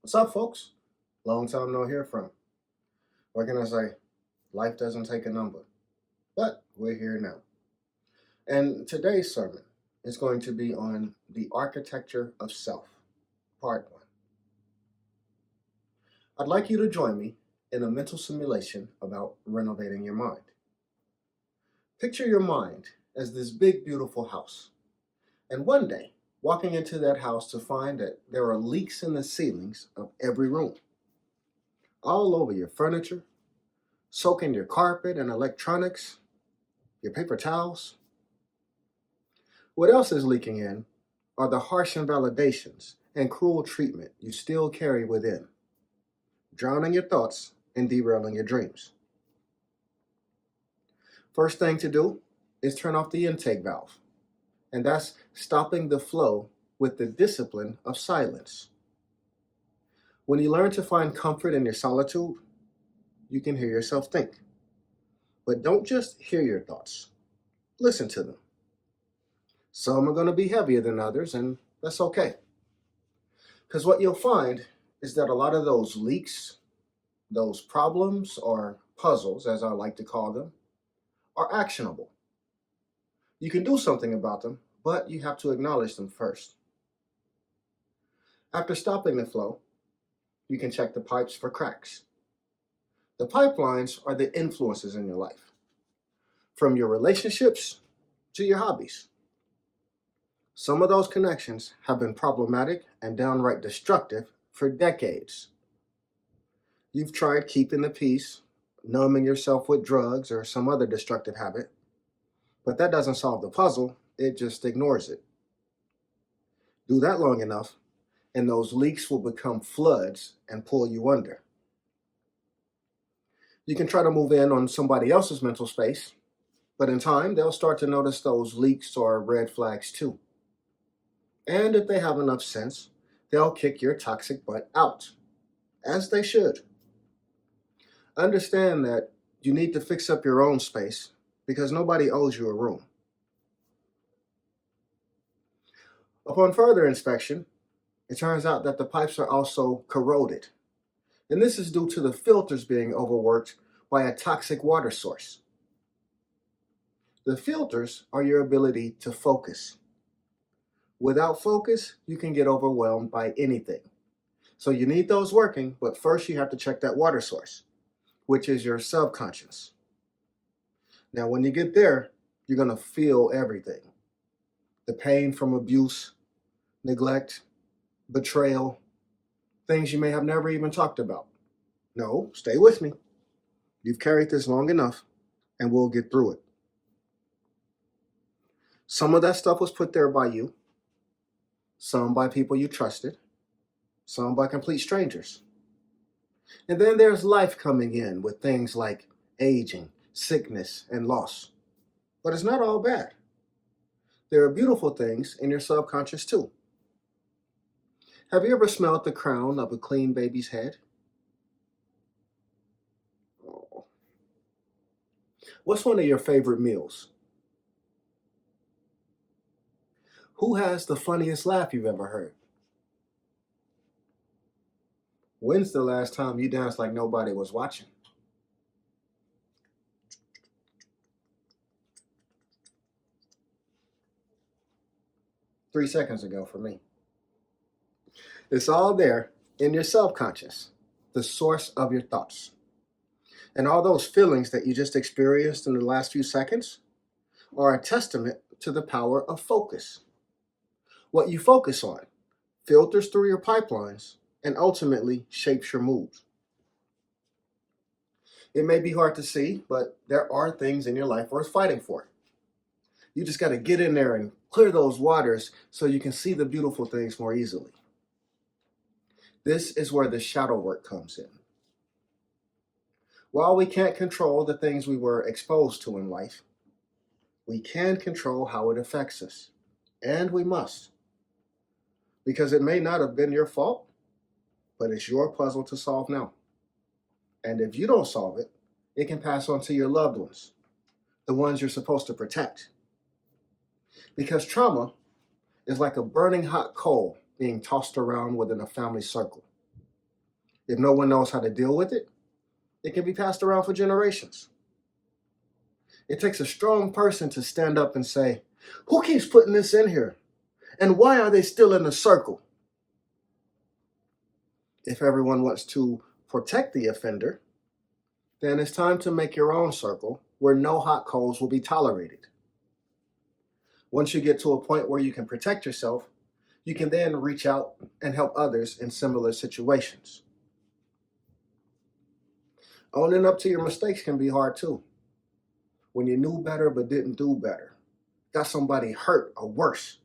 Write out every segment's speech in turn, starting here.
What's up, folks? Long time no hear from. What can I say? Life doesn't take a number, but we're here now. And today's sermon is going to be on the architecture of self, part one. I'd like you to join me in a mental simulation about renovating your mind. Picture your mind as this big, beautiful house. And one day, walking into that house to find that there are leaks in the ceilings of every room, all over your furniture, soaking your carpet and electronics, your paper towels. What else is leaking in are the harsh invalidations and cruel treatment you still carry within, drowning your thoughts and derailing your dreams. First thing to do is turn off the intake valve, and that's stopping the flow with the discipline of silence. When you learn to find comfort in your solitude, you can hear yourself think. But don't just hear your thoughts, listen to them. Some are going to be heavier than others, and that's okay. Because what you'll find is that a lot of those leaks, those problems, or puzzles, as I like to call them, are actionable. You can do something about them, but you have to acknowledge them first. After stopping the flow, you can check the pipes for cracks. The pipelines are the influences in your life, from your relationships to your hobbies. Some of those connections have been problematic and downright destructive for decades. You've tried keeping the peace, numbing yourself with drugs or some other destructive habit, but that doesn't solve the puzzle, it just ignores it. Do that long enough, and those leaks will become floods and pull you under. You can try to move in on somebody else's mental space, but in time, they'll start to notice those leaks or red flags too. And if they have enough sense, they'll kick your toxic butt out, as they should. Understand that you need to fix up your own space because nobody owes you a room. Upon further inspection, it turns out that the pipes are also corroded. And this is due to the filters being overworked by a toxic water source. The filters are your ability to focus. Without focus, you can get overwhelmed by anything. So you need those working, but first you have to check that water source, which is your subconscious. Now, when you get there, you're going to feel everything. The pain from abuse, neglect, betrayal, things you may have never even talked about. No, stay with me. You've carried this long enough, and we'll get through it. Some of that stuff was put there by you, some by people you trusted, some by complete strangers. And then there's life coming in with things like aging, sickness, and loss. But it's not all bad. There are beautiful things in your subconscious too. Have you ever smelled the crown of a clean baby's head? Oh. What's one of your favorite meals? Who has the funniest laugh you've ever heard? When's the last time you danced like nobody was watching? Three seconds ago for me. It's all there in your subconscious, the source of your thoughts. And all those feelings that you just experienced in the last few seconds are a testament to the power of focus. What you focus on filters through your pipelines and ultimately shapes your mood. It may be hard to see, but there are things in your life worth fighting for. You just got to get in there and clear those waters so you can see the beautiful things more easily. This is where the shadow work comes in. While we can't control the things we were exposed to in life, we can control how it affects us, and we must. Because it may not have been your fault, but it's your puzzle to solve now. And if you don't solve it, it can pass on to your loved ones, the ones you're supposed to protect. Because trauma is like a burning hot coal being tossed around within a family circle. If no one knows how to deal with it, it can be passed around for generations. It takes a strong person to stand up and say, "Who keeps putting this in here? And why are they still in a circle?" If everyone wants to protect the offender, then it's time to make your own circle where no hot coals will be tolerated. Once you get to a point where you can protect yourself, you can then reach out and help others in similar situations. Owning up to your mistakes can be hard too. When you knew better but didn't do better, got somebody hurt or worse,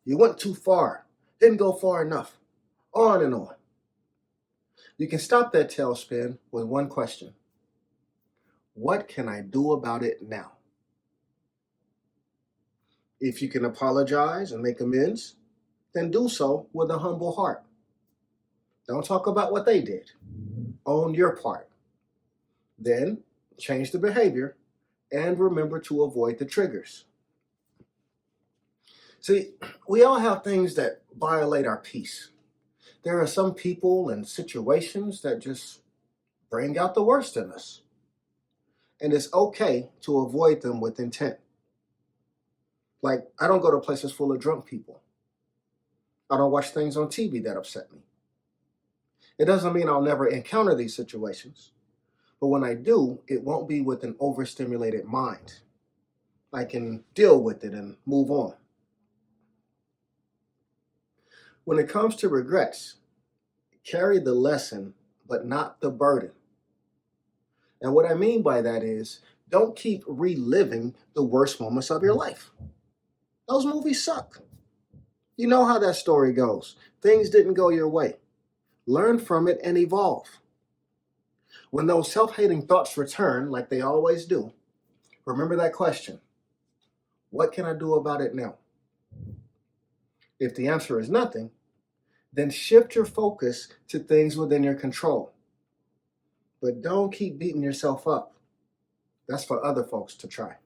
you went too far, didn't go far enough, on and on. You can stop that tailspin with one question: what can I do about it now? If you can apologize and make amends, then do so with a humble heart. Don't talk about what they did. Own your part. Then change the behavior and remember to avoid the triggers. See, we all have things that violate our peace. There are some people and situations that just bring out the worst in us. And it's okay to avoid them with intent. Like, I don't go to places full of drunk people. I don't watch things on TV that upset me. It doesn't mean I'll never encounter these situations, but when I do, it won't be with an overstimulated mind. I can deal with it and move on. When it comes to regrets, carry the lesson, but not the burden. And what I mean by that is, don't keep reliving the worst moments of your life. Those movies suck. You know how that story goes. Things didn't go your way. Learn from it and evolve. When those self-hating thoughts return, like they always do, remember that question: what can I do about it now? If the answer is nothing, then shift your focus to things within your control. But don't keep beating yourself up. That's for other folks to try.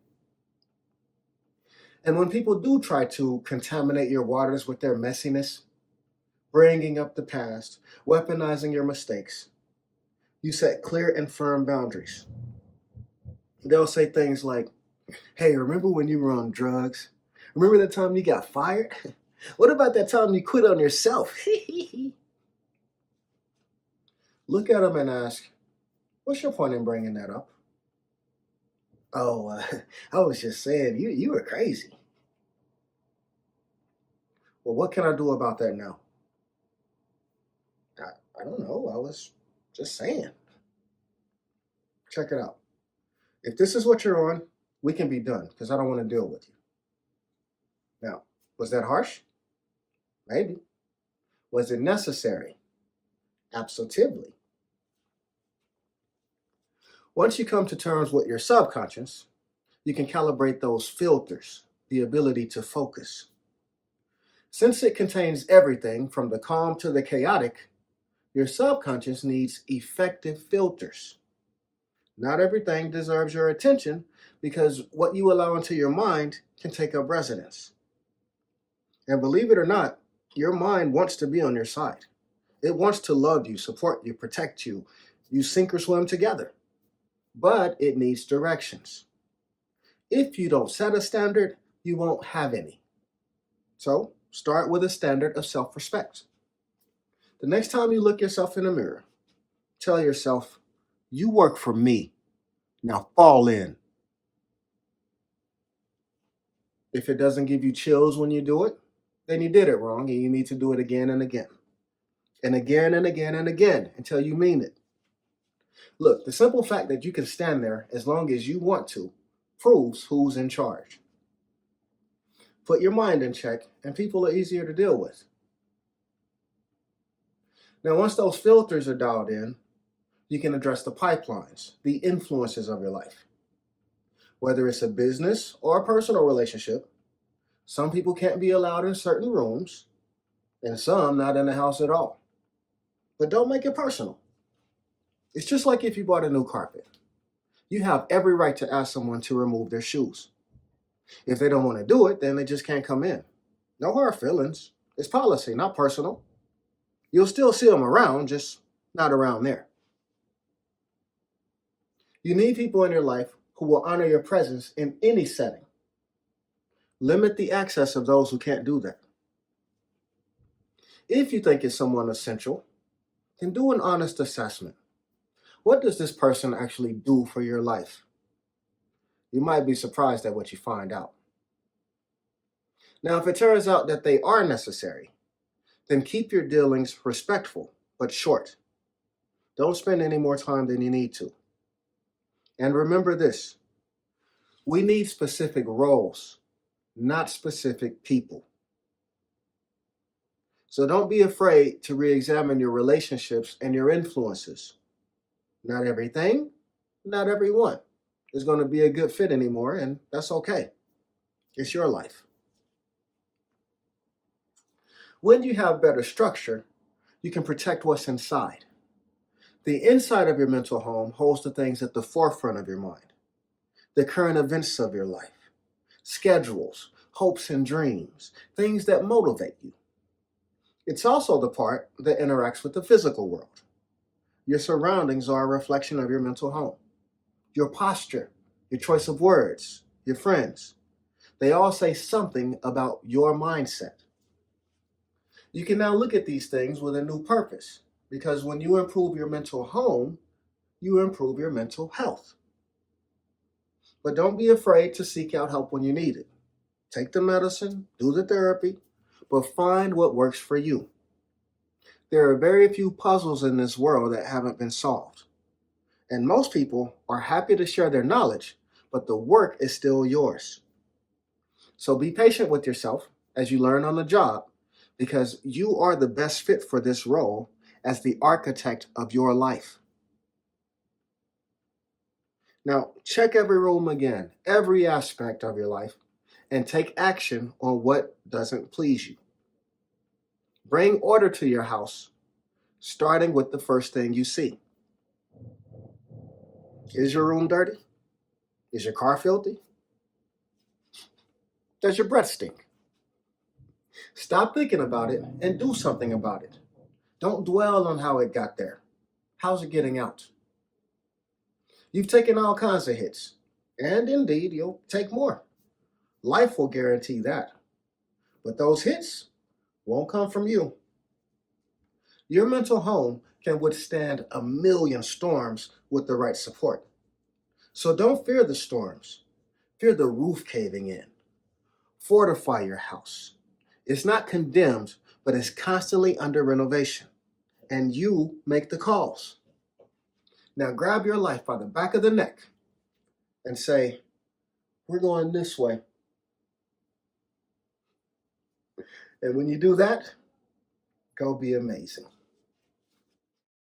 And when people do try to contaminate your waters with their messiness, bringing up the past, weaponizing your mistakes, you set clear and firm boundaries. They'll say things like, "Hey, remember when you were on drugs? Remember that time you got fired? What about that time you quit on yourself?" Look at them and ask, "What's your point in bringing that up?" "Oh, I was just saying, you were crazy." "Well, what can I do about that now?" I don't know. I was just saying. Check it out. If this is what you're on, we can be done because I don't want to deal with you. Now, was that harsh? Maybe. Was it necessary? Absolutely. Once you come to terms with your subconscious, you can calibrate those filters, the ability to focus. Since it contains everything from the calm to the chaotic, your subconscious needs effective filters. Not everything deserves your attention because what you allow into your mind can take up residence. And believe it or not, your mind wants to be on your side. It wants to love you, support you, protect you. You sink or swim together. But it needs directions. If you don't set a standard, you won't have any. So start with a standard of self-respect. The next time you look yourself in the mirror, tell yourself, "You work for me. Now fall in." If it doesn't give you chills when you do it, then you did it wrong and you need to do it again and again. And again and again and again until you mean it. Look, the simple fact that you can stand there as long as you want to proves who's in charge. Put your mind in check and people are easier to deal with. Now, once those filters are dialed in, you can address the pipelines, the influences of your life. Whether it's a business or a personal relationship, some people can't be allowed in certain rooms and some not in the house at all. But don't make it personal. It's just like if you bought a new carpet. You have every right to ask someone to remove their shoes. If they don't want to do it, then they just can't come in. No hard feelings. It's policy, not personal. You'll still see them around, just not around there. You need people in your life who will honor your presence in any setting. Limit the access of those who can't do that. If you think it's someone essential, then do an honest assessment. What does this person actually do for your life? You might be surprised at what you find out. Now, if it turns out that they are necessary, then keep your dealings respectful but short. Don't spend any more time than you need to. And remember this: we need specific roles, not specific people. So don't be afraid to re-examine your relationships and your influences. Not everything, not everyone is going to be a good fit anymore, and that's okay. It's your life. When you have better structure, you can protect what's inside. The inside of your mental home holds the things at the forefront of your mind, the current events of your life, schedules, hopes and dreams, things that motivate you. It's also the part that interacts with the physical world. Your surroundings are a reflection of your mental home. Your posture, your choice of words, your friends, they all say something about your mindset. You can now look at these things with a new purpose, because when you improve your mental home, you improve your mental health. But don't be afraid to seek out help when you need it. Take the medicine, do the therapy, but find what works for you. There are very few puzzles in this world that haven't been solved. And most people are happy to share their knowledge, but the work is still yours. So be patient with yourself as you learn on the job, because you are the best fit for this role as the architect of your life. Now, check every room again, every aspect of your life, and take action on what doesn't please you. Bring order to your house, starting with the first thing you see. Is your room dirty? Is your car filthy? Does your breath stink? Stop thinking about it and do something about it. Don't dwell on how it got there. How's it getting out? You've taken all kinds of hits, and indeed, you'll take more. Life will guarantee that. But those hits won't come from you. Your mental home can withstand a million storms with the right support. So don't fear the storms. Fear the roof caving in. Fortify your house. It's not condemned, but it's constantly under renovation. And you make the calls. Now grab your life by the back of the neck and say, we're going this way. And when you do that, go be amazing.